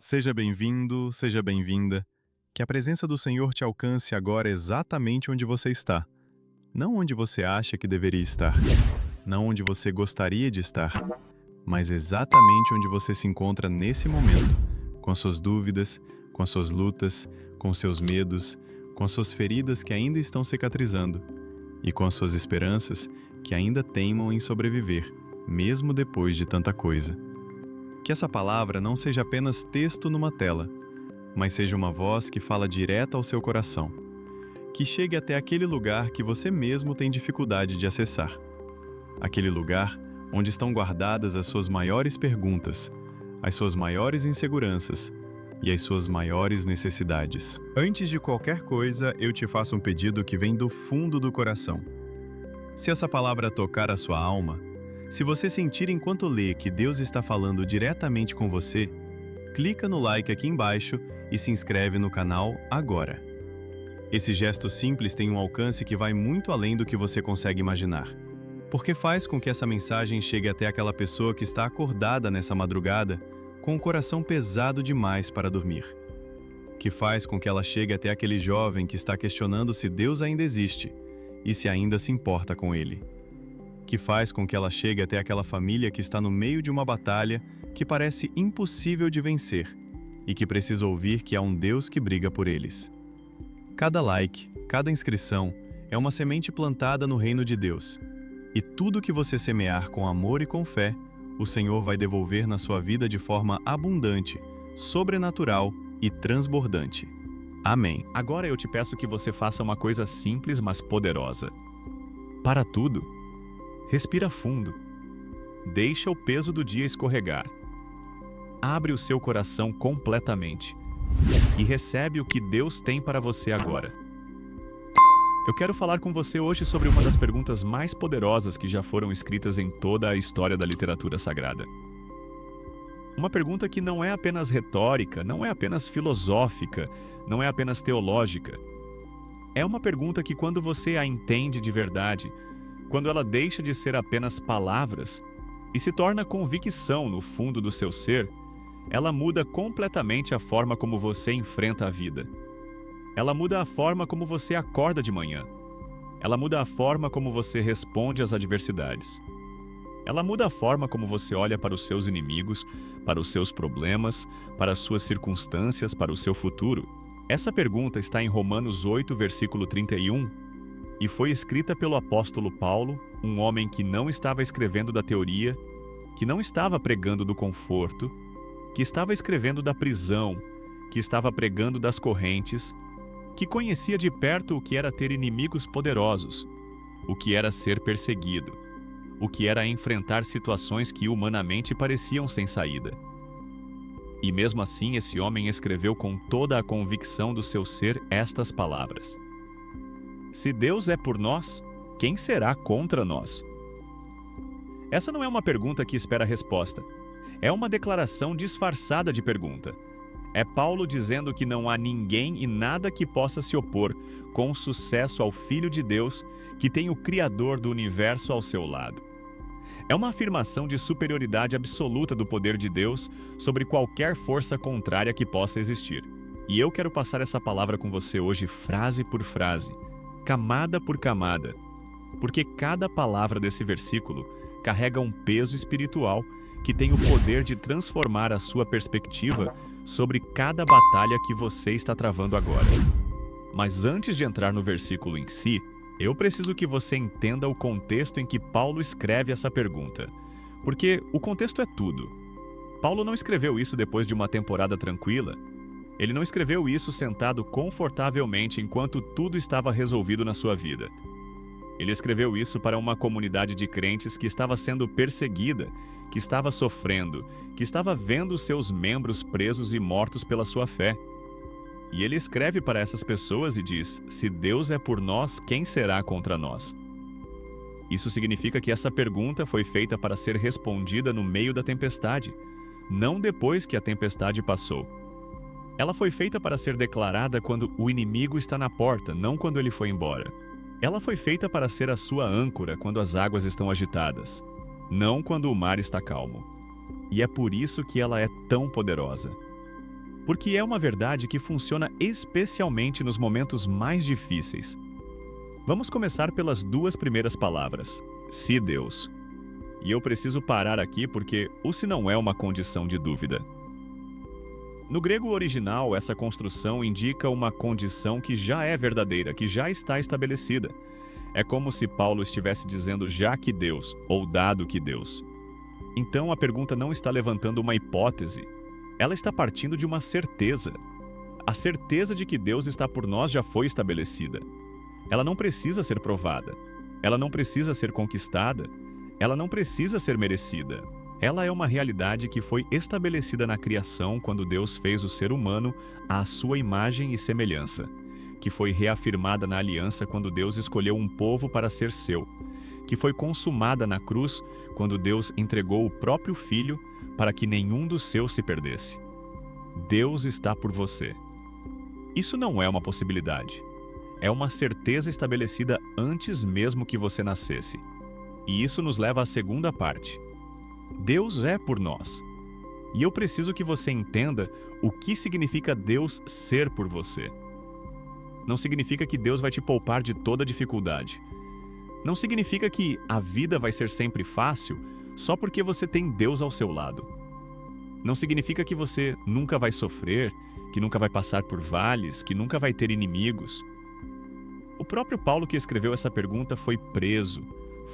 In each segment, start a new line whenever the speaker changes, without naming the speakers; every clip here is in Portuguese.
Seja bem-vindo, seja bem-vinda. Que a presença do Senhor te alcance agora exatamente onde você está. Não onde você acha que deveria estar. Não onde você gostaria de estar. Mas exatamente onde você se encontra nesse momento. Com as suas dúvidas, com as suas lutas, com os seus medos, com as suas feridas que ainda estão cicatrizando. E com as suas esperanças que ainda teimam em sobreviver, mesmo depois de tanta coisa. Que essa palavra não seja apenas texto numa tela, mas seja uma voz que fala direto ao seu coração. Que chegue até aquele lugar que você mesmo tem dificuldade de acessar. Aquele lugar onde estão guardadas as suas maiores perguntas, as suas maiores inseguranças e as suas maiores necessidades. Antes de qualquer coisa, eu te faço um pedido que vem do fundo do coração. Se essa palavra tocar a sua alma, se você sentir enquanto lê que Deus está falando diretamente com você, clica no like aqui embaixo e se inscreve no canal agora. Esse gesto simples tem um alcance que vai muito além do que você consegue imaginar, porque faz com que essa mensagem chegue até aquela pessoa que está acordada nessa madrugada com o coração pesado demais para dormir. Que faz com que ela chegue até aquele jovem que está questionando se Deus ainda existe e se ainda se importa com ele. Que faz com que ela chegue até aquela família que está no meio de uma batalha que parece impossível de vencer e que precisa ouvir que há um Deus que briga por eles. Cada like, cada inscrição é uma semente plantada no reino de Deus. E tudo que você semear com amor e com fé, o Senhor vai devolver na sua vida de forma abundante, sobrenatural e transbordante. Amém.
Agora eu te peço que você faça uma coisa simples, mas poderosa. Para tudo, respira fundo. Deixa o peso do dia escorregar. Abre o seu coração completamente e recebe o que Deus tem para você agora. Eu quero falar com você hoje sobre uma das perguntas mais poderosas que já foram escritas em toda a história da literatura sagrada. Uma pergunta que não é apenas retórica, não é apenas filosófica, não é apenas teológica. É uma pergunta que, quando você a entende de verdade, quando ela deixa de ser apenas palavras e se torna convicção no fundo do seu ser, ela muda completamente a forma como você enfrenta a vida. Ela muda a forma como você acorda de manhã. Ela muda a forma como você responde às adversidades. Ela muda a forma como você olha para os seus inimigos, para os seus problemas, para as suas circunstâncias, para o seu futuro. Essa pergunta está em Romanos 8, versículo 31, e foi escrita pelo apóstolo Paulo, um homem que não estava escrevendo da teoria, que não estava pregando do conforto, que estava escrevendo da prisão, que estava pregando das correntes, que conhecia de perto o que era ter inimigos poderosos, o que era ser perseguido, o que era enfrentar situações que humanamente pareciam sem saída. E mesmo assim, esse homem escreveu com toda a convicção do seu ser estas palavras: Se Deus é por nós, quem será contra nós? Essa não é uma pergunta que espera resposta. É uma declaração disfarçada de pergunta. É Paulo dizendo que não há ninguém e nada que possa se opor com sucesso ao Filho de Deus, que tem o Criador do universo ao seu lado. É uma afirmação de superioridade absoluta do poder de Deus sobre qualquer força contrária que possa existir. E eu quero passar essa palavra com você hoje, frase por frase, camada por camada, porque cada palavra desse versículo carrega um peso espiritual que tem o poder de transformar a sua perspectiva sobre cada batalha que você está travando agora. Mas antes de entrar no versículo em si, eu preciso que você entenda o contexto em que Paulo escreve essa pergunta, porque o contexto é tudo. Paulo não escreveu isso depois de uma temporada tranquila. Ele não escreveu isso sentado confortavelmente enquanto tudo estava resolvido na sua vida. Ele escreveu isso para uma comunidade de crentes que estava sendo perseguida, que estava sofrendo, que estava vendo seus membros presos e mortos pela sua fé. E ele escreve para essas pessoas e diz: Se Deus é por nós, quem será contra nós? Isso significa que essa pergunta foi feita para ser respondida no meio da tempestade, não depois que a tempestade passou. Ela foi feita para ser declarada quando o inimigo está na porta, não quando ele foi embora. Ela foi feita para ser a sua âncora quando as águas estão agitadas, não quando o mar está calmo. E é por isso que ela é tão poderosa. porque é uma verdade que funciona especialmente nos momentos mais difíceis. Vamos começar pelas duas primeiras palavras, se Deus. E eu preciso parar aqui porque o se não é uma condição de dúvida. No grego original, essa construção indica uma condição que já é verdadeira, que já está estabelecida. É como se Paulo estivesse dizendo já que Deus, ou dado que Deus. Então a pergunta não está levantando uma hipótese, ela está partindo de uma certeza. A certeza de que Deus está por nós já foi estabelecida. Ela não precisa ser provada, ela não precisa ser conquistada, ela não precisa ser merecida. Ela é uma realidade que foi estabelecida na criação quando Deus fez o ser humano à sua imagem e semelhança, que foi reafirmada na aliança quando Deus escolheu um povo para ser seu, que foi consumada na cruz quando Deus entregou o próprio Filho para que nenhum dos seus se perdesse. Deus está por você. Isso não é uma possibilidade. É uma certeza estabelecida antes mesmo que você nascesse. E isso nos leva à segunda parte. Deus é por nós. E eu preciso que você entenda o que significa Deus ser por você. Não significa que Deus vai te poupar de toda dificuldade. Não significa que a vida vai ser sempre fácil só porque você tem Deus ao seu lado. Não significa que você nunca vai sofrer, que nunca vai passar por vales, que nunca vai ter inimigos. O próprio Paulo que escreveu essa pergunta foi preso,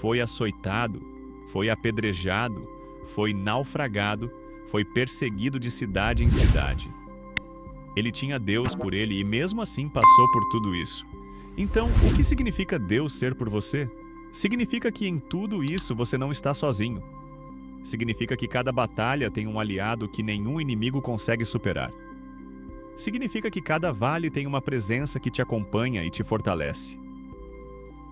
foi açoitado, foi apedrejado, foi naufragado, foi perseguido de cidade em cidade. Ele tinha Deus por ele e mesmo assim passou por tudo isso. Então, o que significa Deus ser por você? Significa que em tudo isso você não está sozinho. Significa que cada batalha tem um aliado que nenhum inimigo consegue superar. Significa que cada vale tem uma presença que te acompanha e te fortalece.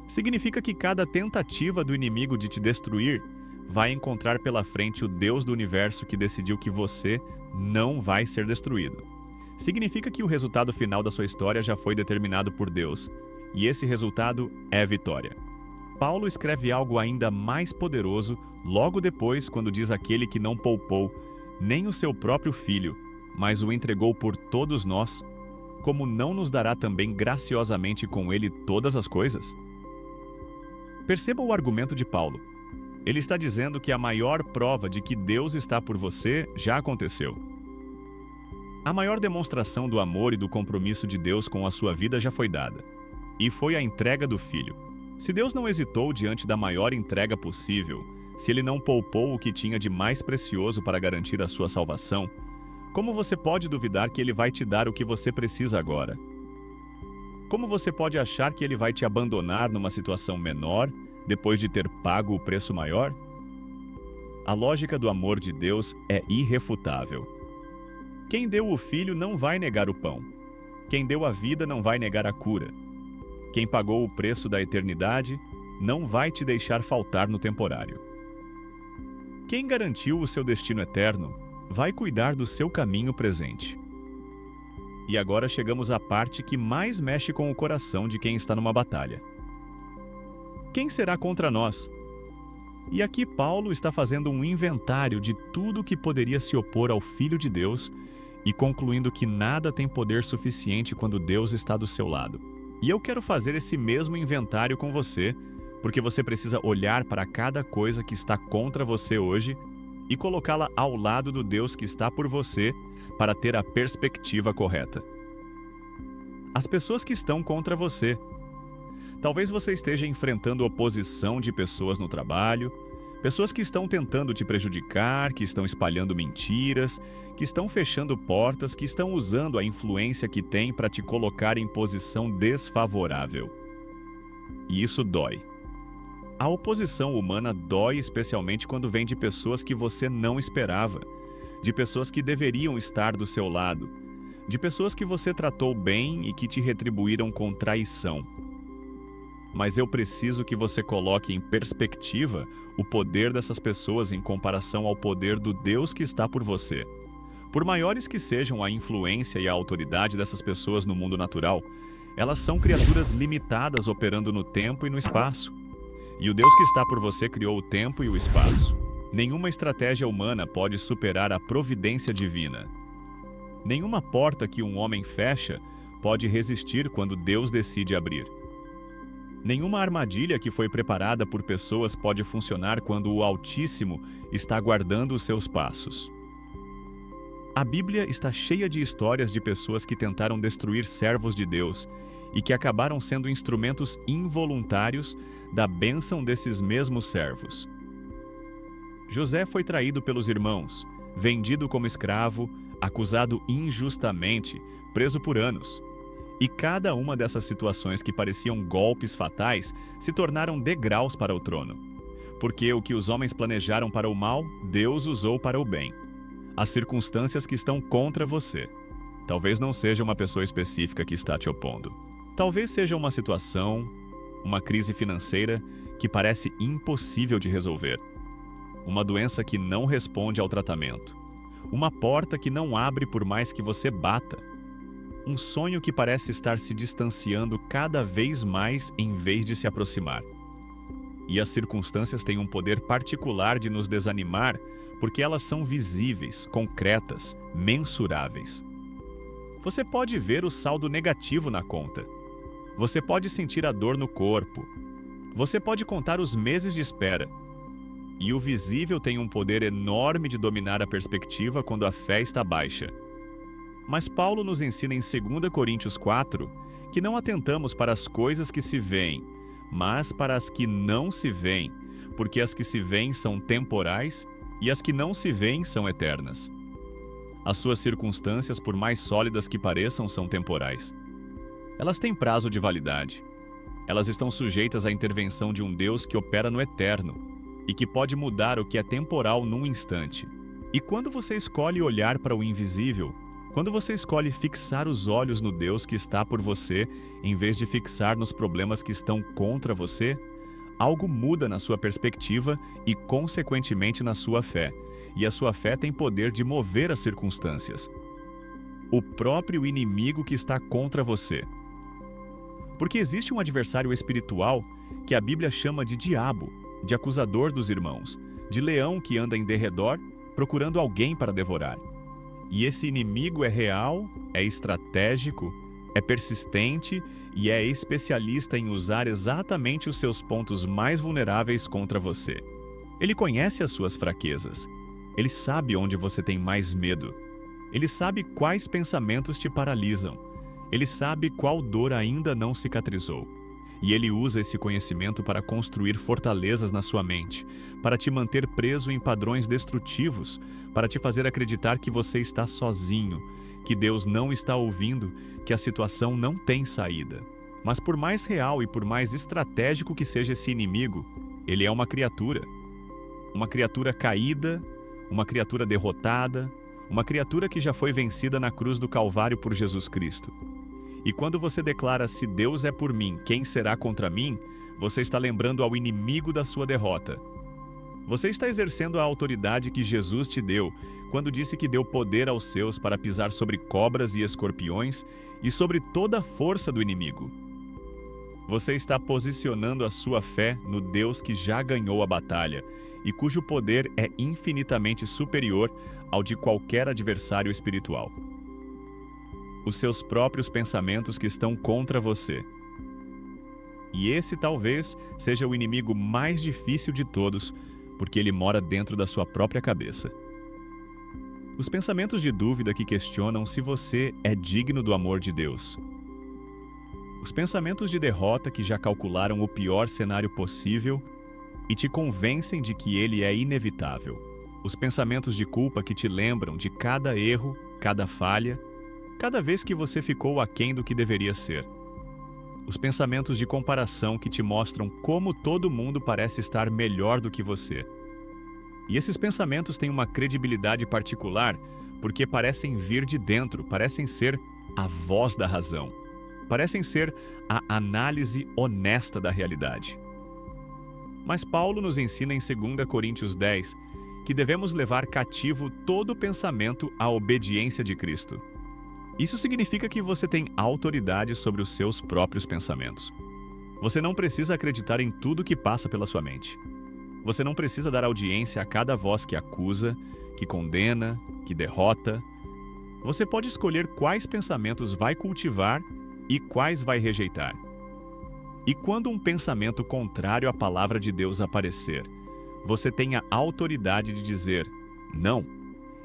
Significa que cada tentativa do inimigo de te destruir vai encontrar pela frente o Deus do universo que decidiu que você não vai ser destruído. Significa que o resultado final da sua história já foi determinado por Deus, e esse resultado é vitória. Paulo escreve algo ainda mais poderoso logo depois quando diz aquele que não poupou nem o seu próprio filho, mas o entregou por todos nós, como não nos dará também graciosamente com ele todas as coisas? Perceba o argumento de Paulo. Ele está dizendo que a maior prova de que Deus está por você já aconteceu. A maior demonstração do amor e do compromisso de Deus com a sua vida já foi dada, e foi a entrega do Filho. Se Deus não hesitou diante da maior entrega possível, se Ele não poupou o que tinha de mais precioso para garantir a sua salvação, como você pode duvidar que Ele vai te dar o que você precisa agora? Como você pode achar que Ele vai te abandonar numa situação menor, depois de ter pago o preço maior? A lógica do amor de Deus é irrefutável. Quem deu o Filho não vai negar o pão. Quem deu a vida não vai negar a cura. Quem pagou o preço da eternidade não vai te deixar faltar no temporário. Quem garantiu o seu destino eterno vai cuidar do seu caminho presente. E agora chegamos à parte que mais mexe com o coração de quem está numa batalha. Quem será contra nós? E aqui Paulo está fazendo um inventário de tudo que poderia se opor ao Filho de Deus e concluindo que nada tem poder suficiente quando Deus está do seu lado. E eu quero fazer esse mesmo inventário com você, porque você precisa olhar para cada coisa que está contra você hoje e colocá-la ao lado do Deus que está por você para ter a perspectiva correta. As pessoas que estão contra você. Talvez você esteja enfrentando oposição de pessoas no trabalho, pessoas que estão tentando te prejudicar, que estão espalhando mentiras, que estão fechando portas, que estão usando a influência que têm para te colocar em posição desfavorável. E isso dói. A oposição humana dói especialmente quando vem de pessoas que você não esperava, de pessoas que deveriam estar do seu lado, de pessoas que você tratou bem e que te retribuíram com traição. Mas eu preciso que você coloque em perspectiva o poder dessas pessoas em comparação ao poder do Deus que está por você. Por maiores que sejam a influência e a autoridade dessas pessoas no mundo natural, elas são criaturas limitadas operando no tempo e no espaço. E o Deus que está por você criou o tempo e o espaço. Nenhuma estratégia humana pode superar a providência divina. Nenhuma porta que um homem fecha pode resistir quando Deus decide abrir. Nenhuma armadilha que foi preparada por pessoas pode funcionar quando o Altíssimo está guardando os seus passos. A Bíblia está cheia de histórias de pessoas que tentaram destruir servos de Deus e que acabaram sendo instrumentos involuntários da bênção desses mesmos servos. José foi traído pelos irmãos, vendido como escravo, acusado injustamente, preso por anos. E cada uma dessas situações que pareciam golpes fatais se tornaram degraus para o trono. Porque o que os homens planejaram para o mal, Deus usou para o bem. As circunstâncias que estão contra você. Talvez não seja uma pessoa específica que está te opondo. Talvez seja uma situação, uma crise financeira que parece impossível de resolver. Uma doença que não responde ao tratamento. Uma porta que não abre por mais que você bata. Um sonho que parece estar se distanciando cada vez mais em vez de se aproximar. E as circunstâncias têm um poder particular de nos desanimar porque elas são visíveis, concretas, mensuráveis. Você pode ver o saldo negativo na conta. Você pode sentir a dor no corpo. Você pode contar os meses de espera. E o visível tem um poder enorme de dominar a perspectiva quando a fé está baixa. Mas Paulo nos ensina em 2 Coríntios 4 que não atentamos para as coisas que se veem, mas para as que não se veem, porque as que se veem são temporais e as que não se veem são eternas. As suas circunstâncias, por mais sólidas que pareçam, são temporais. Elas têm prazo de validade. Elas estão sujeitas à intervenção de um Deus que opera no eterno e que pode mudar o que é temporal num instante. E quando você escolhe olhar para o invisível, quando você escolhe fixar os olhos no Deus que está por você, em vez de fixar nos problemas que estão contra você, algo muda na sua perspectiva e, consequentemente, na sua fé. E a sua fé tem poder de mover as circunstâncias. O próprio inimigo que está contra você. Porque existe um adversário espiritual que a Bíblia chama de diabo, de acusador dos irmãos, de leão que anda em derredor, procurando alguém para devorar. E esse inimigo é real, é estratégico, é persistente e é especialista em usar exatamente os seus pontos mais vulneráveis contra você. Ele conhece as suas fraquezas. Ele sabe onde você tem mais medo. Ele sabe quais pensamentos te paralisam. Ele sabe qual dor ainda não cicatrizou. E ele usa esse conhecimento para construir fortalezas na sua mente, para te manter preso em padrões destrutivos, para te fazer acreditar que você está sozinho, que Deus não está ouvindo, que a situação não tem saída. Mas por mais real e por mais estratégico que seja esse inimigo, ele é uma criatura caída, uma criatura derrotada, uma criatura que já foi vencida na cruz do Calvário por Jesus Cristo. E quando você declara, se Deus é por mim, quem será contra mim? Você está lembrando ao inimigo da sua derrota. Você está exercendo a autoridade que Jesus te deu, quando disse que deu poder aos seus para pisar sobre cobras e escorpiões e sobre toda a força do inimigo. Você está posicionando a sua fé no Deus que já ganhou a batalha e cujo poder é infinitamente superior ao de qualquer adversário espiritual. Os seus próprios pensamentos que estão contra você. E esse talvez seja o inimigo mais difícil de todos, porque ele mora dentro da sua própria cabeça. Os pensamentos de dúvida que questionam se você é digno do amor de Deus. Os pensamentos de derrota que já calcularam o pior cenário possível e te convencem de que ele é inevitável. Os pensamentos de culpa que te lembram de cada erro, cada falha, cada vez que você ficou aquém do que deveria ser. Os pensamentos de comparação que te mostram como todo mundo parece estar melhor do que você. E esses pensamentos têm uma credibilidade particular porque parecem vir de dentro, parecem ser a voz da razão, parecem ser a análise honesta da realidade. Mas Paulo nos ensina em 2 Coríntios 10 que devemos levar cativo todo pensamento à obediência de Cristo. Isso significa que você tem autoridade sobre os seus próprios pensamentos. Você não precisa acreditar em tudo que passa pela sua mente. Você não precisa dar audiência a cada voz que acusa, que condena, que derrota. Você pode escolher quais pensamentos vai cultivar e quais vai rejeitar. E quando um pensamento contrário à palavra de Deus aparecer, você tem a autoridade de dizer: não,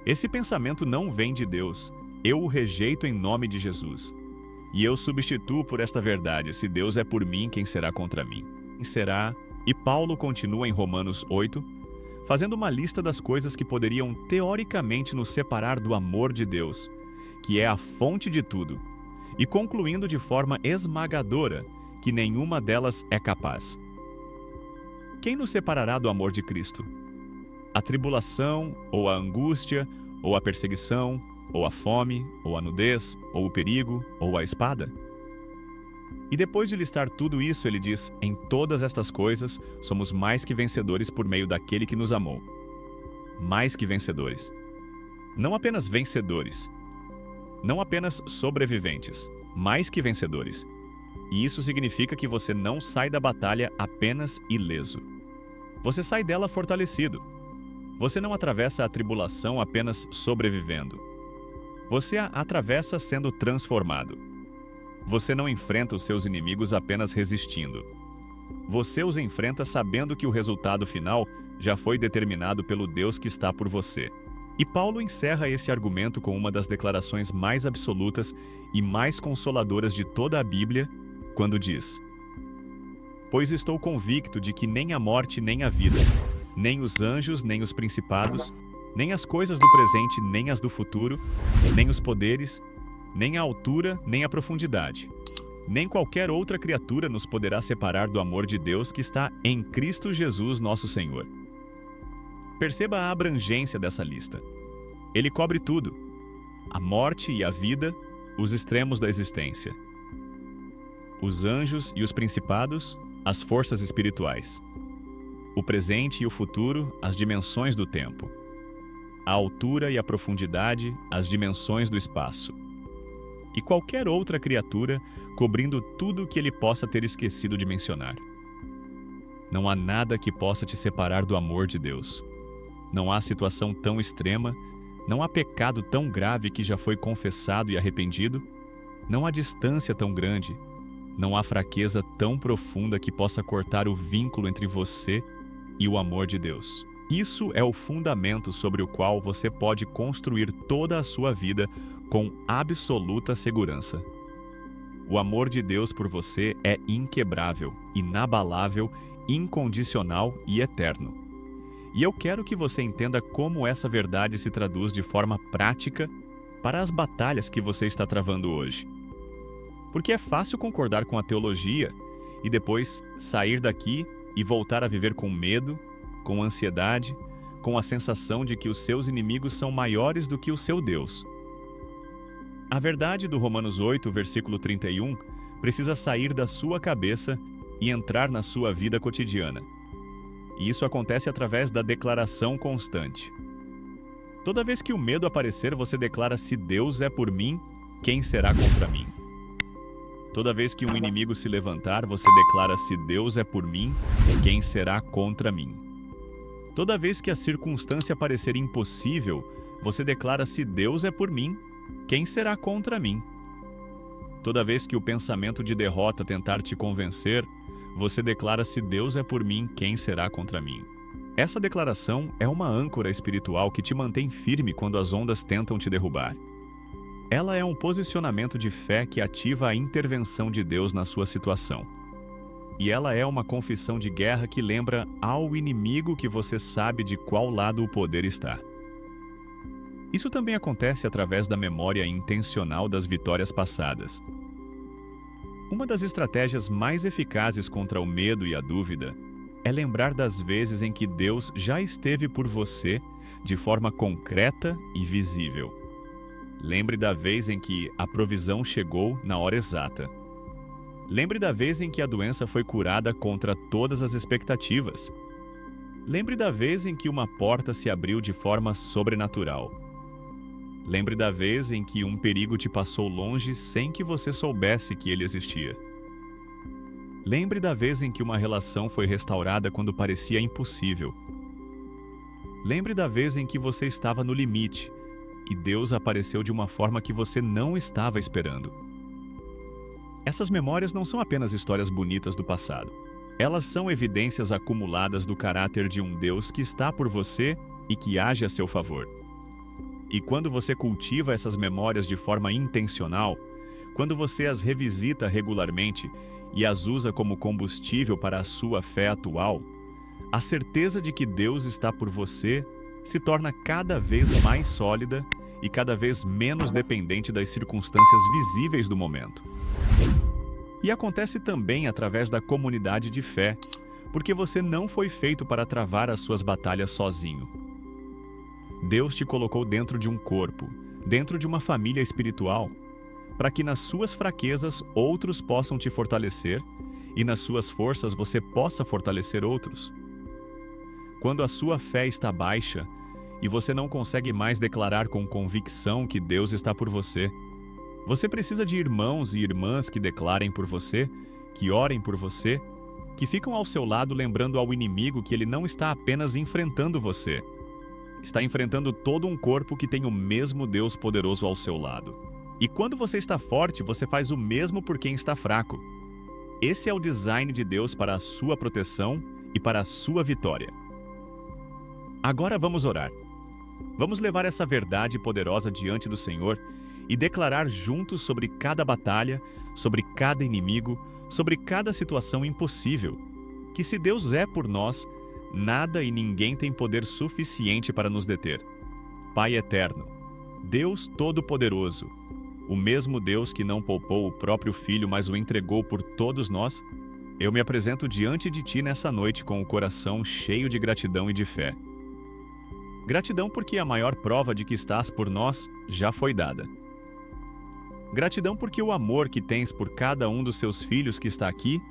esse pensamento não vem de Deus, eu o rejeito em nome de Jesus. E eu substituo por esta verdade: se Deus é por mim, quem será contra mim? Quem será? E Paulo continua em Romanos 8, fazendo uma lista das coisas que poderiam teoricamente nos separar do amor de Deus, que é a fonte de tudo, e concluindo de forma esmagadora que nenhuma delas é capaz. Quem nos separará do amor de Cristo? A tribulação, ou a angústia, ou a perseguição, ou a fome, ou a nudez, ou o perigo, ou a espada? E depois de listar tudo isso, ele diz: em todas estas coisas, somos mais que vencedores por meio daquele que nos amou. Mais que vencedores. Não apenas vencedores. Não apenas sobreviventes. Mais que vencedores. E isso significa que você não sai da batalha apenas ileso. Você sai dela fortalecido. Você não atravessa a tribulação apenas sobrevivendo. Você a atravessa sendo transformado. Você não enfrenta os seus inimigos apenas resistindo. Você os enfrenta sabendo que o resultado final já foi determinado pelo Deus que está por você. E Paulo encerra esse argumento com uma das declarações mais absolutas e mais consoladoras de toda a Bíblia, quando diz: pois estou convicto de que nem a morte nem a vida, nem os anjos nem os principados, nem as coisas do presente nem as do futuro, nem os poderes, nem a altura nem a profundidade, nem qualquer outra criatura nos poderá separar do amor de Deus que está em Cristo Jesus nosso Senhor. Perceba a abrangência dessa lista. Ele cobre tudo: a morte e a vida, os extremos da existência. Os anjos e os principados, as forças espirituais. O presente e o futuro, as dimensões do tempo. A altura e a profundidade, as dimensões do espaço. E qualquer outra criatura, cobrindo tudo que ele possa ter esquecido de mencionar. Não há nada que possa te separar do amor de Deus. Não há situação tão extrema, não há pecado tão grave que já foi confessado e arrependido, não há distância tão grande, não há fraqueza tão profunda que possa cortar o vínculo entre você e o amor de Deus. Isso é o fundamento sobre o qual você pode construir toda a sua vida com absoluta segurança. O amor de Deus por você é inquebrável, inabalável, incondicional e eterno. E eu quero que você entenda como essa verdade se traduz de forma prática para as batalhas que você está travando hoje. Porque é fácil concordar com a teologia e depois sair daqui e voltar a viver com medo, com ansiedade, com a sensação de que os seus inimigos são maiores do que o seu Deus. A verdade do Romanos 8, versículo 31, precisa sair da sua cabeça e entrar na sua vida cotidiana. E isso acontece através da declaração constante. Toda vez que o medo aparecer, você declara: se Deus é por mim, quem será contra mim? Toda vez que um inimigo se levantar, você declara: se Deus é por mim, quem será contra mim? Toda vez que a circunstância parecer impossível, você declara: se Deus é por mim, quem será contra mim? Toda vez que o pensamento de derrota tentar te convencer, você declara: se Deus é por mim, quem será contra mim? Essa declaração é uma âncora espiritual que te mantém firme quando as ondas tentam te derrubar. Ela é um posicionamento de fé que ativa a intervenção de Deus na sua situação. E ela é uma confissão de guerra que lembra ao inimigo que você sabe de qual lado o poder está. Isso também acontece através da memória intencional das vitórias passadas. Uma das estratégias mais eficazes contra o medo e a dúvida é lembrar das vezes em que Deus já esteve por você de forma concreta e visível. Lembre da vez em que a provisão chegou na hora exata. Lembre da vez em que a doença foi curada contra todas as expectativas. Lembre da vez em que uma porta se abriu de forma sobrenatural. Lembre da vez em que um perigo te passou longe sem que você soubesse que ele existia. Lembre da vez em que uma relação foi restaurada quando parecia impossível. Lembre da vez em que você estava no limite, e Deus apareceu de uma forma que você não estava esperando. Essas memórias não são apenas histórias bonitas do passado. Elas são evidências acumuladas do caráter de um Deus que está por você e que age a seu favor. E quando você cultiva essas memórias de forma intencional, quando você as revisita regularmente e as usa como combustível para a sua fé atual, a certeza de que Deus está por você se torna cada vez mais sólida e cada vez menos dependente das circunstâncias visíveis do momento. E acontece também através da comunidade de fé, porque você não foi feito para travar as suas batalhas sozinho. Deus te colocou dentro de um corpo, dentro de uma família espiritual, para que nas suas fraquezas outros possam te fortalecer e nas suas forças você possa fortalecer outros. Quando a sua fé está baixa e você não consegue mais declarar com convicção que Deus está por você, você precisa de irmãos e irmãs que declarem por você, que orem por você, que ficam ao seu lado lembrando ao inimigo que ele não está apenas enfrentando você, está enfrentando todo um corpo que tem o mesmo Deus poderoso ao seu lado. E quando você está forte, você faz o mesmo por quem está fraco. Esse é o design de Deus para a sua proteção e para a sua vitória. Agora vamos orar. Vamos levar essa verdade poderosa diante do Senhor e declarar juntos sobre cada batalha, sobre cada inimigo, sobre cada situação impossível, que se Deus é por nós, nada e ninguém tem poder suficiente para nos deter. Pai eterno, Deus Todo-Poderoso, o mesmo Deus que não poupou o próprio Filho, mas o entregou por todos nós, eu me apresento diante de Ti nessa noite com o coração cheio de gratidão e de fé. Gratidão porque a maior prova de que estás por nós já foi dada. Gratidão porque o amor que tens por cada um dos seus filhos que está aqui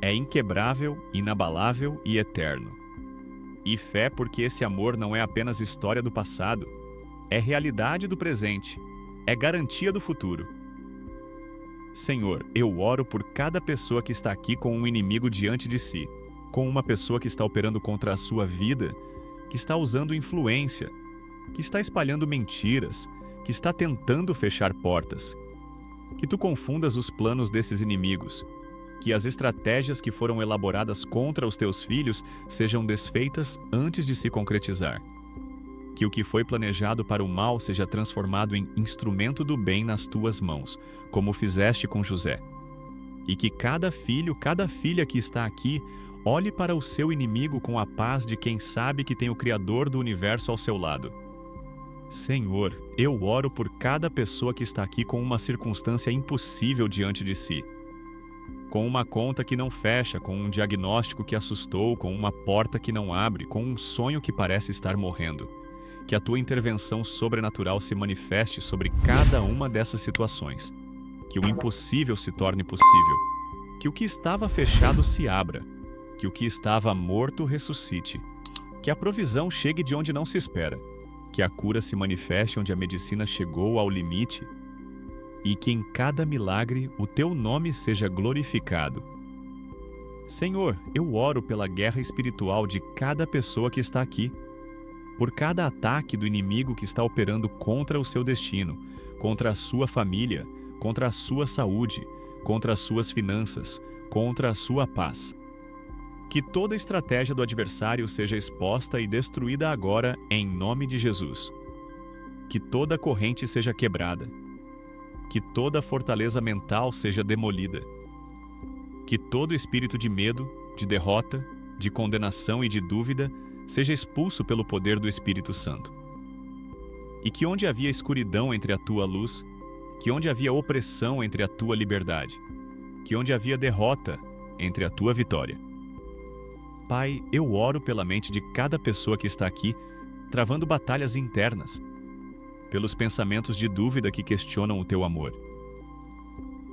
é inquebrável, inabalável e eterno. E fé porque esse amor não é apenas história do passado, é realidade do presente, é garantia do futuro. Senhor, eu oro por cada pessoa que está aqui com um inimigo diante de si, com uma pessoa que está operando contra a sua vida, que está usando influência, que está espalhando mentiras, que está tentando fechar portas. Que tu confundas os planos desses inimigos, que as estratégias que foram elaboradas contra os teus filhos sejam desfeitas antes de se concretizar. Que o que foi planejado para o mal seja transformado em instrumento do bem nas tuas mãos, como fizeste com José. E que cada filho, cada filha que está aqui, olhe para o seu inimigo com a paz de quem sabe que tem o Criador do universo ao seu lado. Senhor, eu oro por cada pessoa que está aqui com uma circunstância impossível diante de si. Com uma conta que não fecha, com um diagnóstico que assustou, com uma porta que não abre, com um sonho que parece estar morrendo. Que a tua intervenção sobrenatural se manifeste sobre cada uma dessas situações. Que o impossível se torne possível. Que o que estava fechado se abra. Que o que estava morto ressuscite. Que a provisão chegue de onde não se espera. Que a cura se manifeste onde a medicina chegou ao limite. E que em cada milagre o teu nome seja glorificado. Senhor, eu oro pela guerra espiritual de cada pessoa que está aqui. Por cada ataque do inimigo que está operando contra o seu destino, contra a sua família, contra a sua saúde, contra as suas finanças, contra a sua paz. Que toda estratégia do adversário seja exposta e destruída agora em nome de Jesus. Que toda corrente seja quebrada. Que toda fortaleza mental seja demolida. Que todo espírito de medo, de derrota, de condenação e de dúvida seja expulso pelo poder do Espírito Santo. E que onde havia escuridão entre a tua luz, que onde havia opressão entre a tua liberdade, que onde havia derrota entre a tua vitória. Pai, eu oro pela mente de cada pessoa que está aqui, travando batalhas internas, pelos pensamentos de dúvida que questionam o teu amor,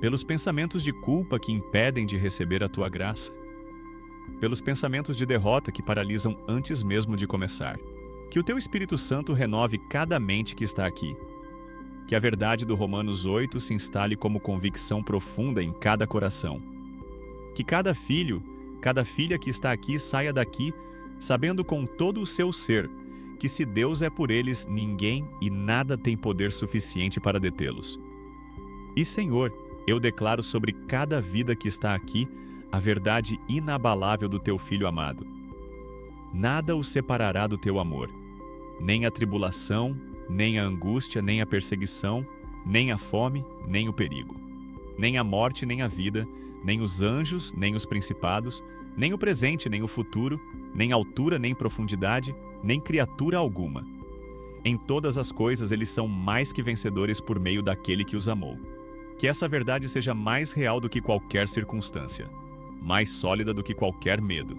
pelos pensamentos de culpa que impedem de receber a tua graça, pelos pensamentos de derrota que paralisam antes mesmo de começar. Que o teu Espírito Santo renove cada mente que está aqui. Que a verdade do Romanos 8 se instale como convicção profunda em cada coração. Que cada filho, cada filha que está aqui saia daqui sabendo com todo o seu ser que se Deus é por eles, ninguém e nada tem poder suficiente para detê-los. E, Senhor, eu declaro sobre cada vida que está aqui a verdade inabalável do Teu Filho amado. Nada o separará do Teu amor, nem a tribulação, nem a angústia, nem a perseguição, nem a fome, nem o perigo, nem a morte, nem a vida, nem os anjos, nem os principados, nem o presente, nem o futuro, nem altura, nem profundidade, nem criatura alguma. Em todas as coisas eles são mais que vencedores por meio daquele que os amou. Que essa verdade seja mais real do que qualquer circunstância, mais sólida do que qualquer medo,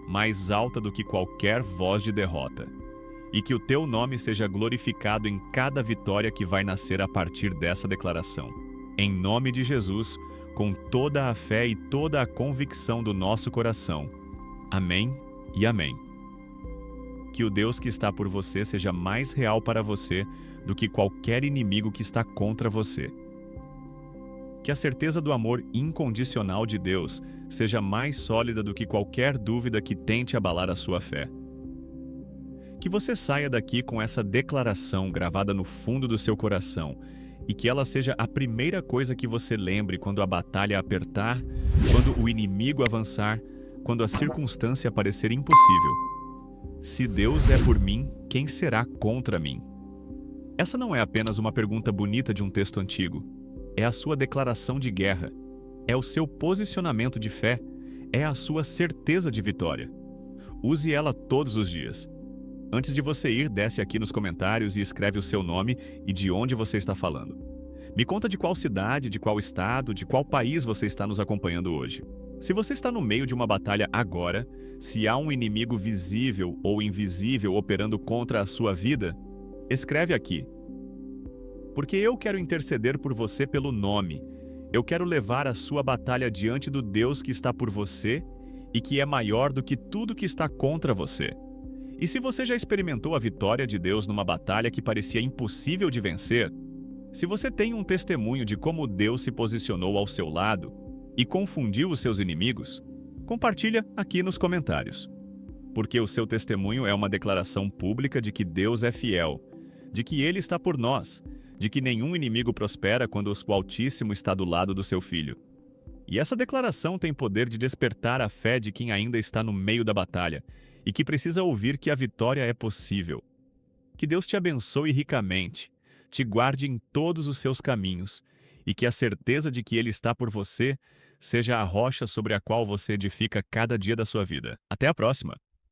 mais alta do que qualquer voz de derrota. E que o Teu nome seja glorificado em cada vitória que vai nascer a partir dessa declaração. Em nome de Jesus, com toda a fé e toda a convicção do nosso coração. Amém e amém. Que o Deus que está por você seja mais real para você do que qualquer inimigo que está contra você. Que a certeza do amor incondicional de Deus seja mais sólida do que qualquer dúvida que tente abalar a sua fé. Que você saia daqui com essa declaração gravada no fundo do seu coração e que ela seja a primeira coisa que você lembre quando a batalha apertar, quando o inimigo avançar, quando a circunstância parecer impossível. Se Deus é por mim, quem será contra mim? Essa não é apenas uma pergunta bonita de um texto antigo. É a sua declaração de guerra. É o seu posicionamento de fé. É a sua certeza de vitória. Use ela todos os dias. Antes de você ir, desce aqui nos comentários e escreve o seu nome e de onde você está falando. Me conta de qual cidade, de qual estado, de qual país você está nos acompanhando hoje. Se você está no meio de uma batalha agora, se há um inimigo visível ou invisível operando contra a sua vida, escreve aqui. Porque eu quero interceder por você pelo nome. Eu quero levar a sua batalha diante do Deus que está por você e que é maior do que tudo que está contra você. E se você já experimentou a vitória de Deus numa batalha que parecia impossível de vencer, se você tem um testemunho de como Deus se posicionou ao seu lado e confundiu os seus inimigos, compartilha aqui nos comentários. Porque o seu testemunho é uma declaração pública de que Deus é fiel, de que Ele está por nós, de que nenhum inimigo prospera quando o Altíssimo está do lado do seu filho. E essa declaração tem poder de despertar a fé de quem ainda está no meio da batalha e que precisa ouvir que a vitória é possível. Que Deus te abençoe ricamente, te guarde em todos os seus caminhos e que a certeza de que Ele está por você seja a rocha sobre a qual você edifica cada dia da sua vida. Até a próxima!